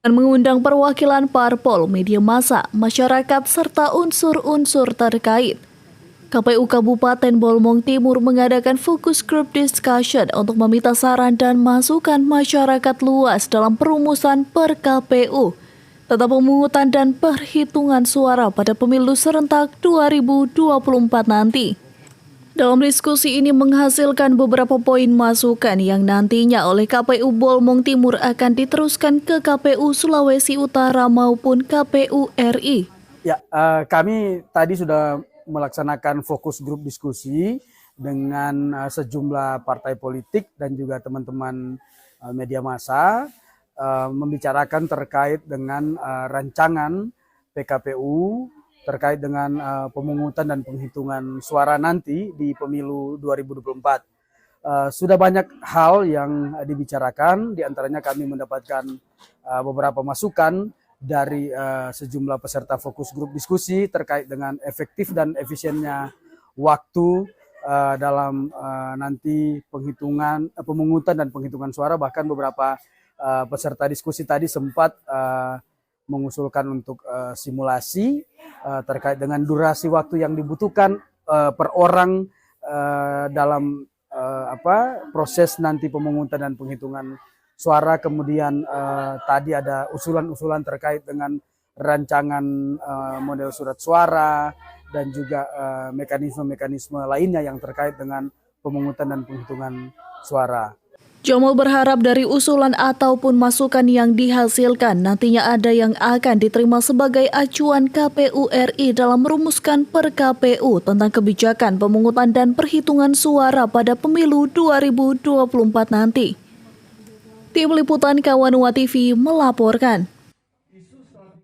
Dan mengundang perwakilan parpol, media massa, masyarakat, serta unsur-unsur terkait. KPU Kabupaten Bolmong Timur mengadakan focus group discussion untuk meminta saran dan masukan masyarakat luas dalam perumusan per KPU tentang pemungutan dan perhitungan suara pada pemilu serentak 2024 nanti. Dalam diskusi ini menghasilkan beberapa poin masukan yang nantinya oleh KPU Bolmong Timur akan diteruskan ke KPU Sulawesi Utara maupun KPU RI. Ya, kami tadi sudah melaksanakan fokus grup diskusi dengan sejumlah partai politik dan juga teman-teman media massa membicarakan terkait dengan rancangan PKPU terkait dengan pemungutan dan penghitungan suara nanti di pemilu 2024. Sudah banyak hal yang dibicarakan, diantaranya kami mendapatkan beberapa masukan dari sejumlah peserta fokus grup diskusi terkait dengan efektif dan efisiennya waktu dalam nanti pemungutan dan penghitungan suara. Bahkan beberapa peserta diskusi tadi sempat mengusulkan untuk simulasi terkait dengan durasi waktu yang dibutuhkan per orang dalam proses nanti pemungutan dan penghitungan suara. Kemudian tadi ada usulan-usulan terkait dengan rancangan model surat suara dan juga mekanisme-mekanisme lainnya yang terkait dengan pemungutan dan penghitungan suara. Jomo berharap dari usulan ataupun masukan yang dihasilkan nantinya ada yang akan diterima sebagai acuan KPU RI dalam merumuskan per KPU tentang kebijakan pemungutan dan perhitungan suara pada pemilu 2024 nanti. Tim Liputan Kawanua TV melaporkan.